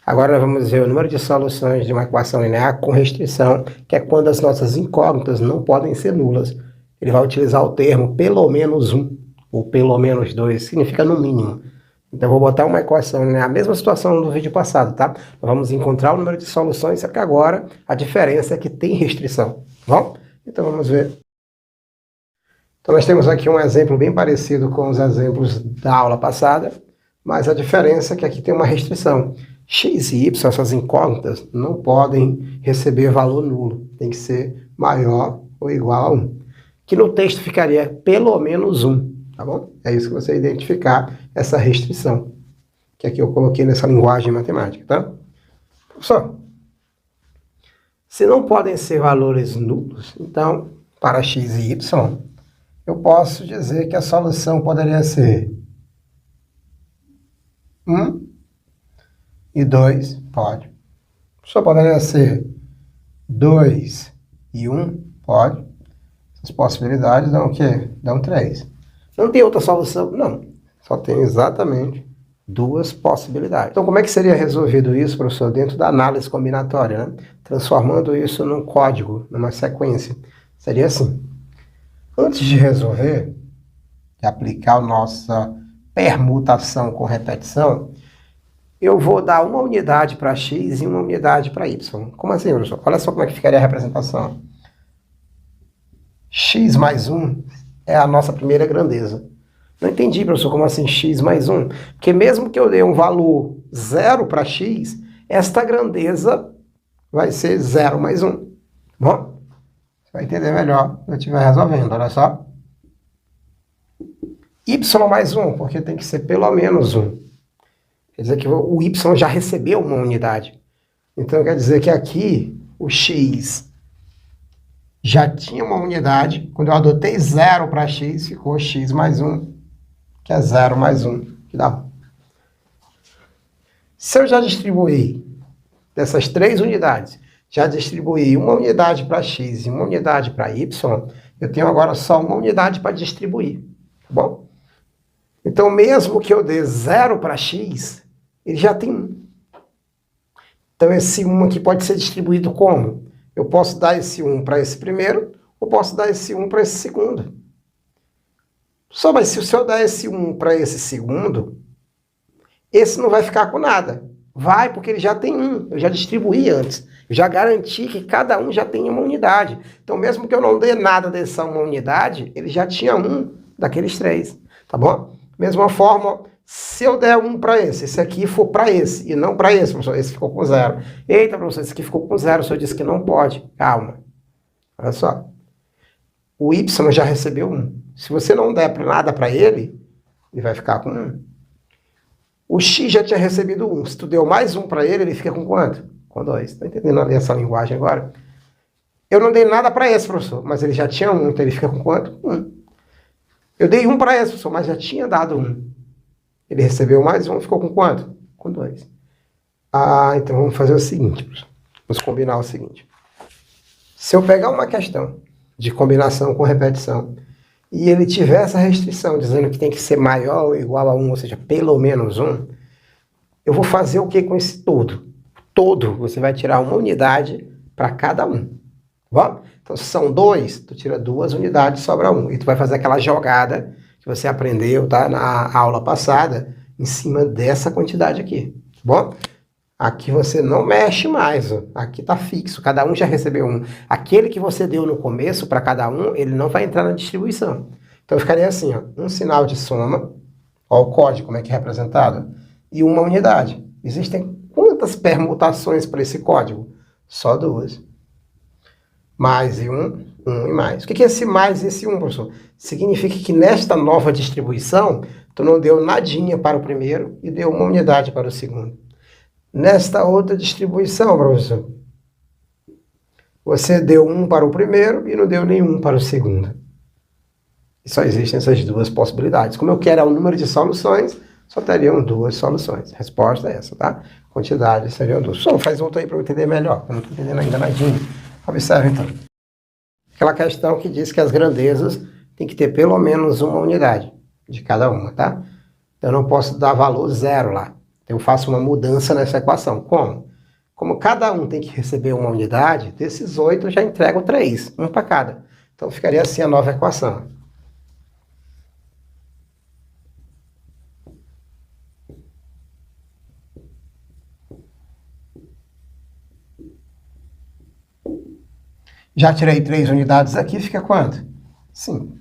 Agora nós vamos ver o número de soluções de uma equação linear com restrição, que é quando as nossas incógnitas não podem ser nulas. Ele vai utilizar o termo pelo menos 1, ou pelo menos 2, significa no mínimo. Então eu vou botar uma equação linear, a mesma situação do vídeo passado, tá? Nós vamos encontrar o número de soluções, só que agora a diferença é que tem restrição, tá bom? Então vamos ver. Então nós temos aqui um exemplo bem parecido com os exemplos da aula passada, mas a diferença é que aqui tem uma restrição. X e y, essas incógnitas, não podem receber valor nulo. Tem que ser maior ou igual a 1. Que no texto ficaria pelo menos 1, tá bom? É isso que você identificar, essa restrição. Que aqui eu coloquei nessa linguagem matemática, tá? Professor, se não podem ser valores nulos, então, para x e y, eu posso dizer que a solução poderia ser 1 e 2, pode. Só poderia ser 2 e 1, pode. Essas possibilidades dão o quê? Dão 3. Não tem outra solução? Não. Só tem exatamente duas possibilidades. Então, como é que seria resolvido isso, professor, dentro da análise combinatória, né? Transformando isso num código, numa sequência. Seria assim. Antes de resolver, de aplicar a nossa permutação com repetição, eu vou dar uma unidade para x e uma unidade para y. Como assim, professor? Olha só como é que ficaria a representação. X mais 1 é a nossa primeira grandeza. Não entendi, professor, como assim x mais 1? Porque mesmo que eu dê um valor 0 para x, esta grandeza vai ser 0 mais 1. Bom, você vai entender melhor quando eu estiver resolvendo, olha só. Y mais 1, porque tem que ser pelo menos 1. Quer dizer que o y já recebeu uma unidade. Então quer dizer que aqui o x já tinha uma unidade. Quando eu adotei 0 para x, ficou x mais 1, que é 0 mais 1, que dá 1. Se eu já distribuí dessas 3 unidades, já distribuí uma unidade para x e uma unidade para y, eu tenho agora só uma unidade para distribuir. Tá bom? Então, mesmo que eu dê 0 para x, ele já tem 1. Então, esse 1 aqui pode ser distribuído como? Eu posso dar esse 1 para esse primeiro, ou posso dar esse 1 para esse segundo. Só, mas se eu der esse 1 para esse segundo, esse não vai ficar com nada. Vai, porque ele já tem 1. Eu já distribuí antes. Eu já garanti que cada um já tem uma unidade. Então, mesmo que eu não dê nada dessa uma unidade, ele já tinha 1 daqueles 3. Tá bom? Mesma forma, se eu der 1 para esse aqui for para esse, e não para esse, professor, esse ficou com 0. Eita, professor, esse aqui ficou com 0, o senhor disse que não pode. Calma. Olha só. O y já recebeu 1. Se você não der nada para ele, ele vai ficar com 1. O x já tinha recebido 1. Se tu deu mais 1 para ele, ele fica com quanto? Com 2. Está entendendo ali essa linguagem agora? Eu não dei nada para esse, professor, mas ele já tinha 1, então ele fica com quanto? 1. Eu dei 1 para esse, professor, mas já tinha dado 1. Ele recebeu mais 1, ficou com quanto? Com 2. Ah, então vamos fazer o seguinte, professor. Vamos combinar o seguinte. Se eu pegar uma questão de combinação com repetição, e ele tiver essa restrição, dizendo que tem que ser maior ou igual a 1, ou seja, pelo menos 1, eu vou fazer o que com esse todo? Todo, você vai tirar uma unidade para cada um. Bom? Então, se são 2, tu tira 2 unidades, sobra 1. E tu vai fazer aquela jogada que você aprendeu, tá, na aula passada, em cima dessa quantidade aqui. Bom? Aqui você não mexe mais, ó. Aqui está fixo, cada um já recebeu 1. Aquele que você deu no começo para cada um, ele não vai entrar na distribuição. Então ficaria assim, ó, um sinal de soma, ó, o código como é que é representado, e uma unidade. Existem quantas permutações para esse código? Só 2. Mais e 1, 1 e mais. O que é esse mais e esse 1, professor? Significa que nesta nova distribuição, tu não deu nadinha para o primeiro e deu uma unidade para o segundo. Nesta outra distribuição, professor, você deu 1 para o primeiro e não deu nenhum para o segundo. E só existem essas duas possibilidades. Como eu quero o número de soluções, só teriam 2 soluções. A resposta é essa, tá? Quantidade seriam 2. Só faz outro aí para eu entender melhor. Eu não estou entendendo ainda nadinha. Observe, então. Aquela questão que diz que as grandezas têm que ter pelo menos uma unidade de cada uma, tá? Eu não posso dar valor 0 lá. Então eu faço uma mudança nessa equação. Como? Como cada um tem que receber uma unidade, desses 8 eu já entrego 3, um para cada. Então ficaria assim a nova equação. Já tirei 3 unidades aqui, fica quanto? 5.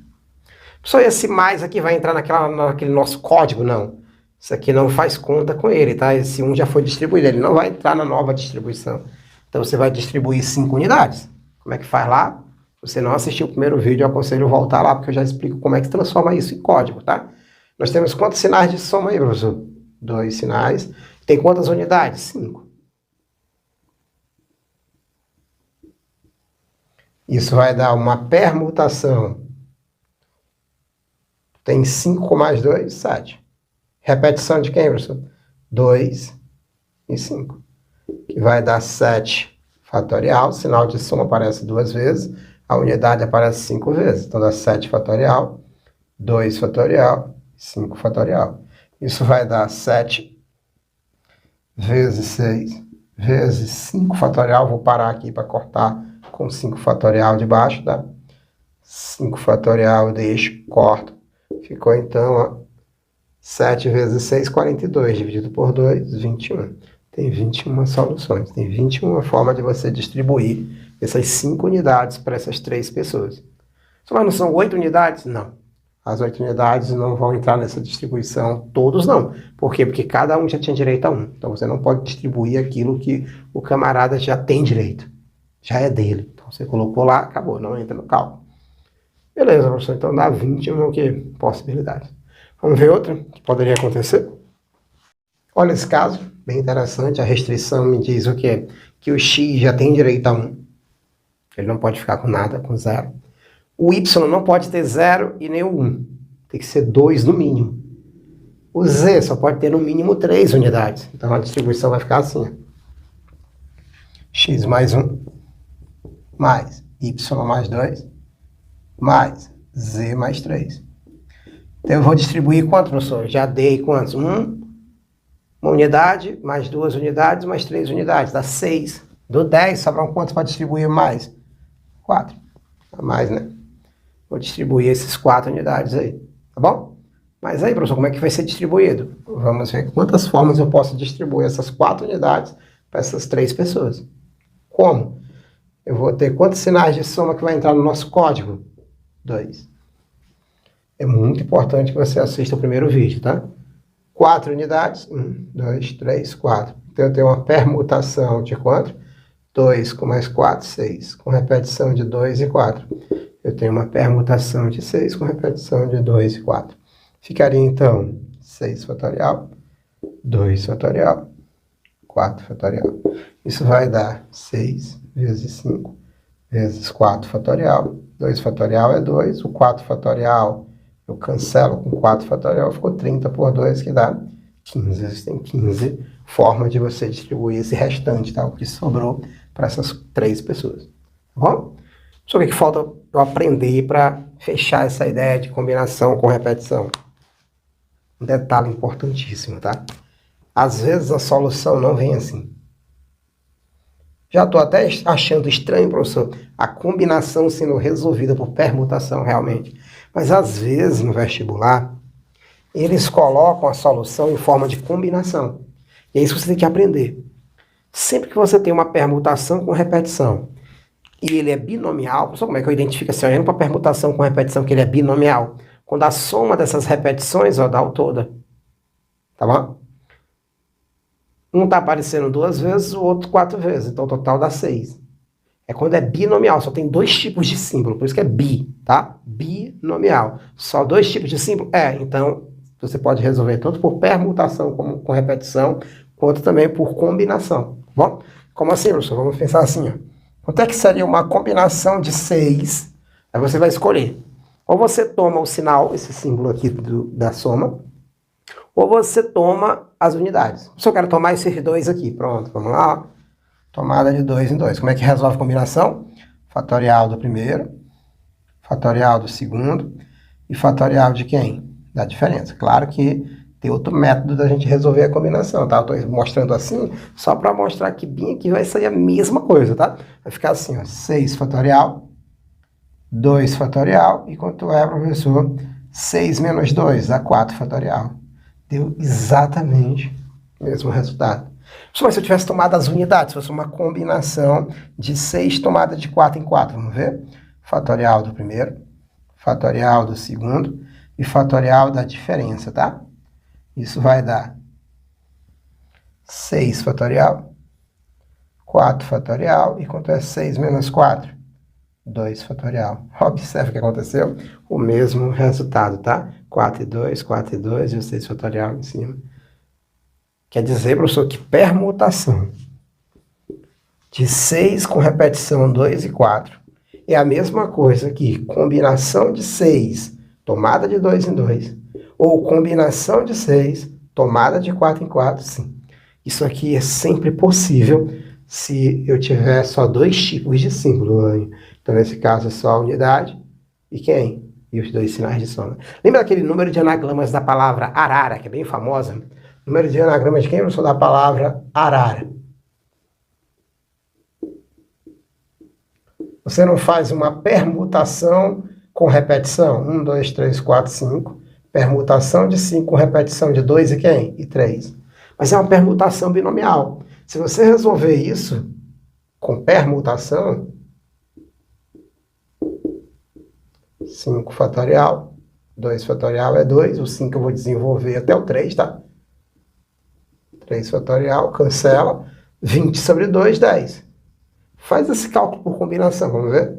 Só esse mais aqui vai entrar naquele nosso código? Não. Isso aqui não faz conta com ele, tá? Esse 1 já foi distribuído, ele não vai entrar na nova distribuição. Então você vai distribuir 5 unidades. Como é que faz lá? Se você não assistiu o primeiro vídeo, eu aconselho voltar lá, porque eu já explico como é que transforma isso em código, tá? Nós temos quantos sinais de soma aí, professor? 2 sinais. Tem quantas unidades? 5. Isso vai dar uma permutação. Tem 5 mais 2, 7. Repetição de quem, professor? 2 e 5. Que vai dar 7 fatorial. O sinal de soma aparece 2 vezes. A unidade aparece 5 vezes. Então dá 7 fatorial, 2 fatorial, 5 fatorial. Isso vai dar 7 vezes 6 vezes 5 fatorial. Vou parar aqui para cortar com 5 fatorial de baixo, tá? 5 fatorial, deixo, corto. Ficou então, ó, 7 vezes 6, 42, dividido por 2, 21. Tem 21 soluções, tem 21 formas de você distribuir essas 5 unidades para essas 3 pessoas. Mas não são 8 unidades? Não. As 8 unidades não vão entrar nessa distribuição, todos não. Por quê? Porque cada um já tinha direito a 1. Então você não pode distribuir aquilo que o camarada já tem direito. Já é dele. Então você colocou lá, acabou, não entra no cálculo. Beleza, professor, então dá 21 o quê? Possibilidades. Vamos ver outra que poderia acontecer? Olha esse caso, bem interessante. A restrição me diz o quê? Que o x já tem direito a 1. Ele não pode ficar com nada, com 0. O y não pode ter 0 e nem o 1. Tem que ser 2 no mínimo. O z só pode ter no mínimo 3 unidades. Então a distribuição vai ficar assim. X mais 1 mais y mais 2 mais z mais 3. Então eu vou distribuir quanto, professor? Já dei quantos? 1, uma unidade, mais 2 unidades, mais 3 unidades. Dá 6. Do 10, sobram quantos para distribuir mais? 4. A mais, né? Vou distribuir esses 4 unidades aí. Tá bom? Mas aí, professor, como é que vai ser distribuído? Vamos ver quantas formas eu posso distribuir essas 4 unidades para essas 3 pessoas. Como? Eu vou ter quantos sinais de soma que vai entrar no nosso código? 2. É muito importante que você assista o primeiro vídeo, tá? 4 unidades. 1, 2, 3, 4. Então eu tenho uma permutação de quanto? 2 com mais 4, 6. Com repetição de 2 e 4. Eu tenho uma permutação de 6 com repetição de 2 e 4. Ficaria então 6 fatorial, 2 fatorial, 4 fatorial. Isso vai dar 6 vezes 5 vezes 4 fatorial. 2 fatorial é 2. O 4 fatorial eu cancelo com 4 fatorial. Ficou 30 por 2, que dá 15. Existem 15 formas de você distribuir esse restante, tá? O que sobrou para essas 3 pessoas. Tá bom? Só que falta eu aprender para fechar essa ideia de combinação com repetição. Um detalhe importantíssimo, tá? Às vezes a solução não vem assim. Já estou até achando estranho, professor, a combinação sendo resolvida por permutação realmente. Mas às vezes no vestibular, eles colocam a solução em forma de combinação. E é isso que você tem que aprender. Sempre que você tem uma permutação com repetição, e ele é binomial, professor, como é que eu identifico assim, olhando para a permutação com repetição que ele é binomial? Quando a soma dessas repetições, ó, dá o toda. Tá bom? Um está aparecendo 2 vezes, o outro 4 vezes. Então o total dá 6. É quando é binomial, só tem 2 tipos de símbolo, por isso que é bi, tá? Binomial. Só 2 tipos de símbolo? Então você pode resolver tanto por permutação como com repetição, quanto também por combinação. Tá bom? Como assim, professor? Vamos pensar assim, ó. Quanto é que seria uma combinação de 6? Aí você vai escolher. Ou você toma o sinal, esse símbolo aqui da soma, ou você toma as unidades. Se eu quero tomar esses 2 aqui, pronto, vamos lá. Tomada de 2 em 2. Como é que resolve a combinação? Fatorial do primeiro, fatorial do segundo e fatorial de quem? Da diferença. Claro que Tem outro método da gente resolver a combinação, tá? Eu estou mostrando assim, só para mostrar que bem aqui vai sair a mesma coisa, tá? Vai ficar assim, ó, 6 fatorial, 2 fatorial, e quanto é, professor? 6 menos 2 dá 4 fatorial. Deu exatamente o mesmo resultado. Mas se eu tivesse tomado as unidades, fosse uma combinação de 6 tomada de 4 em 4, vamos ver? Fatorial do primeiro, fatorial do segundo e fatorial da diferença, tá? Isso vai dar 6 fatorial, 4 fatorial, e quanto é 6 menos 4? 2 fatorial. Observe o que aconteceu, o mesmo resultado, tá? 4 e 2 e o 6 fatorial em cima. Quer dizer, professor, que permutação de 6 com repetição 2 e 4 é a mesma coisa que combinação de 6 tomada de 2 em 2, ou combinação de 6 tomada de 4 em 4, sim. Isso aqui é sempre possível se eu tiver só 2 tipos de símbolo. Então, nesse caso, é só a unidade e quem? E os 2 sinais de soma. Lembra aquele número de anagramas da palavra arara, que é bem famosa? Número de anagramas de quem? Eu sou da palavra arara. Você não faz uma permutação com repetição? 1, 2, 3, 4, 5. Permutação de 5 com repetição de 2 e quem? E 3. Mas é uma permutação binomial. Se você resolver isso com permutação, 5 fatorial, 2 fatorial é 2, o 5 eu vou desenvolver até o 3, tá? 3 fatorial, cancela, 20 sobre 2, 10. Faz esse cálculo por combinação, vamos ver?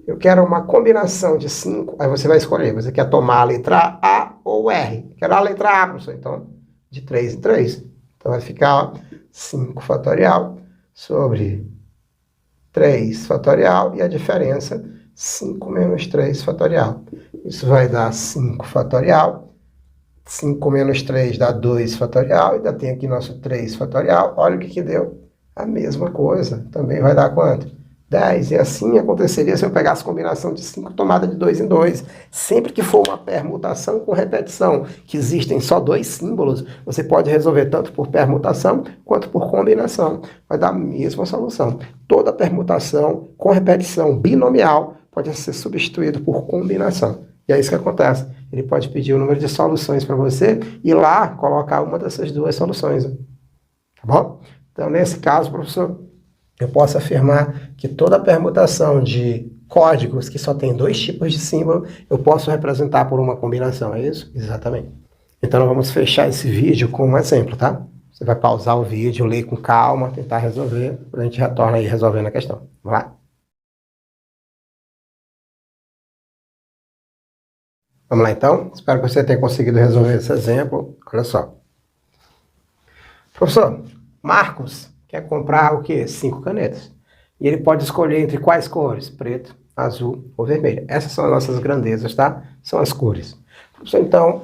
Eu quero uma combinação de 5, aí você vai escolher, você quer tomar a letra A ou R? Quero a letra A, professor, então, de 3 em 3. Então vai ficar 5 fatorial sobre 3 fatorial, e a diferença, 5 menos 3 fatorial. Isso vai dar 5 fatorial. 5 menos 3 dá 2 fatorial, ainda tem aqui nosso 3 fatorial. Olha o que deu. A mesma coisa. Também vai dar quanto? 10. E assim aconteceria se eu pegasse combinação de 5 tomada de 2 em 2. Sempre que for uma permutação com repetição, que existem só 2 símbolos, você pode resolver tanto por permutação quanto por combinação. Vai dar a mesma solução. Toda permutação com repetição binomial pode ser substituída por combinação. E é isso que acontece. Ele pode pedir o número de soluções para você e lá colocar uma dessas 2 soluções. Tá bom? Então, nesse caso, professor, eu posso afirmar que toda permutação de códigos que só tem 2 tipos de símbolo, eu posso representar por uma combinação, é isso? Exatamente. Então, nós vamos fechar esse vídeo com um exemplo, tá? Você vai pausar o vídeo, ler com calma, tentar resolver, a gente retorna aí resolvendo a questão. Vamos lá? Vamos lá, então? Espero que você tenha conseguido resolver esse exemplo. Olha só. Professor, Marcos quer comprar o quê? 5 canetas. E ele pode escolher entre quais cores? Preto, azul ou vermelho. Essas são as nossas grandezas, tá? São as cores. Professor, então,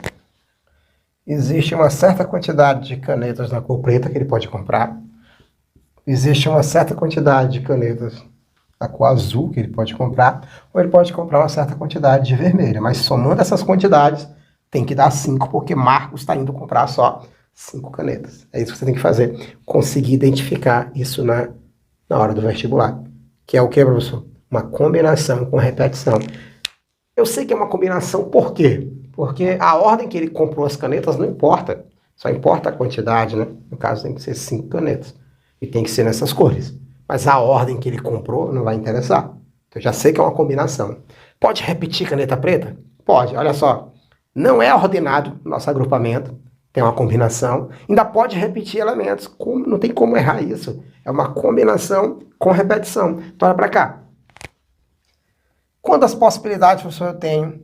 existe uma certa quantidade de canetas na cor preta que ele pode comprar. Existe uma certa quantidade de canetas a cor azul que ele pode comprar, ou ele pode comprar uma certa quantidade de vermelha. Mas somando essas quantidades, tem que dar 5, porque Marcos está indo comprar só 5 canetas. É isso que você tem que fazer. Conseguir identificar isso na hora do vestibular. Que é o que, professor? Uma combinação com repetição. Eu sei que é uma combinação, por quê? Porque a ordem que ele comprou as canetas não importa. Só importa a quantidade, né? No caso, tem que ser 5 canetas. E tem que ser nessas cores. Mas a ordem que ele comprou não vai interessar. Então, eu já sei que é uma combinação. Pode repetir caneta preta? Pode, olha só. Não é ordenado o nosso agrupamento. Tem uma combinação. Ainda pode repetir elementos. Não tem como errar isso. É uma combinação com repetição. Então, olha para cá. Quantas possibilidades, professor, eu tenho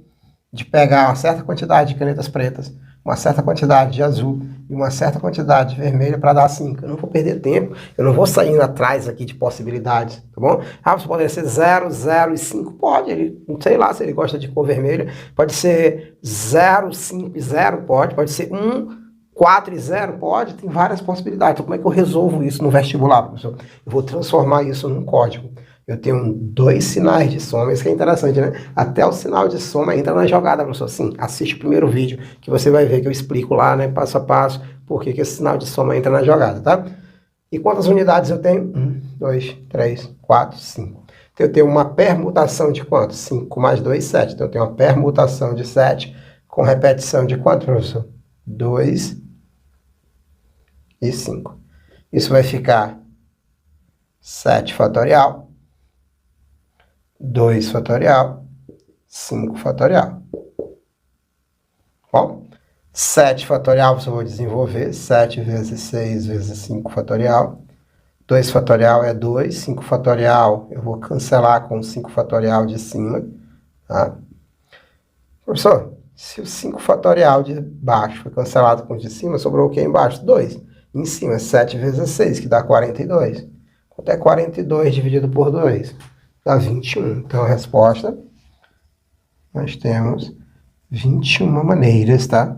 de pegar uma certa quantidade de canetas pretas, uma certa quantidade de azul e uma certa quantidade de vermelha para dar 5. Eu não vou perder tempo, eu não vou saindo atrás aqui de possibilidades, tá bom? Ah, você pode ser 0, 0 e 5? Pode, ele, não sei lá se ele gosta de cor vermelha. Pode ser 0, 5 e 0? Pode ser 1, 4 e 0? Pode, tem várias possibilidades. Então, como é que eu resolvo isso no vestibular, professor? Eu vou transformar isso num código. Eu tenho dois sinais de soma, isso que é interessante, né? Até o sinal de soma entra na jogada, professor. Sim, assiste o primeiro vídeo, que você vai ver que eu explico lá, né, passo a passo, por que esse sinal de soma entra na jogada, tá? E quantas unidades eu tenho? 1, 2, 3, 4, 5. Então, eu tenho uma permutação de quanto? 5 mais 2, 7. Então, eu tenho uma permutação de 7 com repetição de quanto, professor? 2 e 5. Isso vai ficar 7 fatorial, 2 fatorial, 5 fatorial. Bom, 7 fatorial eu vou desenvolver. 7 vezes 6 vezes 5 fatorial. 2 fatorial é 2. 5 fatorial eu vou cancelar com o 5 fatorial de cima. Tá? Professor, se o 5 fatorial de baixo foi cancelado com o de cima, sobrou o que embaixo? 2. Em cima, 7 vezes 6, que dá 42. Quanto é 42 dividido por 2? Dá 21. Então, a resposta, nós temos 21 maneiras, tá?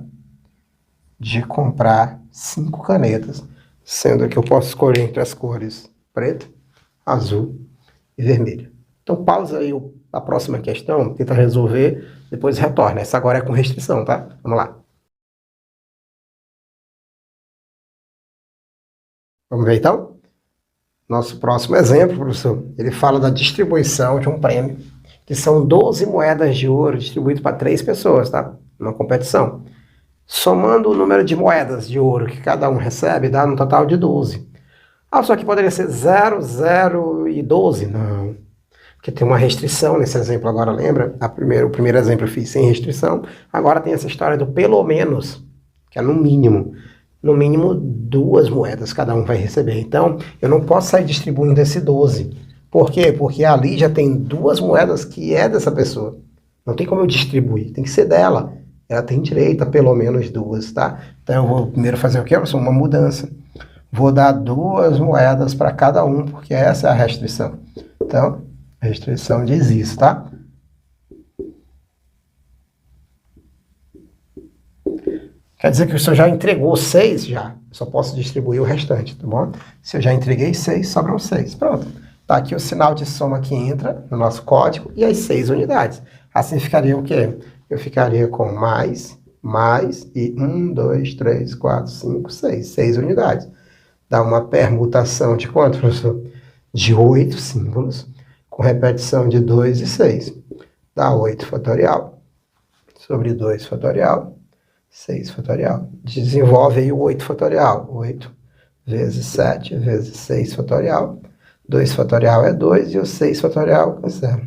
De comprar 5 canetas, sendo que eu posso escolher entre as cores preto, azul e vermelho. Então, pausa aí a próxima questão, tenta resolver, depois retorna. Essa agora é com restrição, tá? Vamos lá. Vamos ver, então? Nosso próximo exemplo, professor, ele fala da distribuição de um prêmio, que são 12 moedas de ouro distribuídas para 3 pessoas, tá? Numa competição. Somando o número de moedas de ouro que cada um recebe, dá um total de 12. Ah, só que poderia ser 0, 0 e 12? Não. Porque tem uma restrição nesse exemplo agora, lembra? O primeiro exemplo eu fiz sem restrição. Agora tem essa história do pelo menos, que é no mínimo. No mínimo 2 moedas cada um vai receber. Então, eu não posso sair distribuindo esse 12. Por quê? Porque ali já tem 2 moedas que é dessa pessoa. Não tem como eu distribuir, tem que ser dela. Ela tem direito a pelo menos 2, tá? Então, eu vou primeiro fazer o quê? Uma mudança. Vou dar 2 moedas para cada um, porque essa é a restrição. Então, a restrição diz isso, tá? Quer dizer que o senhor já entregou 6? Já. Eu só posso distribuir o restante, tá bom? Se eu já entreguei 6, sobram 6. Pronto. Tá aqui o sinal de soma que entra no nosso código e as 6 unidades. Assim ficaria o quê? Eu ficaria com mais e 1, 2, 3, 4, 5, 6. 6 unidades. Dá uma permutação de quanto, professor? De 8 símbolos, com repetição de 2 e 6. Dá 8 fatorial sobre 2 fatorial. 6 fatorial. Desenvolve aí o 8 fatorial. 8 vezes 7 vezes 6 fatorial. 2 fatorial é 2 e o 6 fatorial é 0.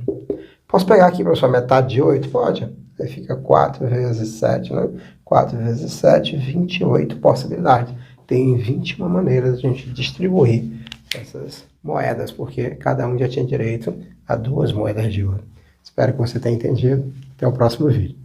Posso pegar aqui, professor, metade de 8? Pode. Aí fica 4 vezes 7, né? 4 vezes 7, 28 possibilidades. Tem 21 maneiras de a gente distribuir essas moedas, porque cada um já tinha direito a 2 moedas de ouro. Espero que você tenha entendido. Até o próximo vídeo.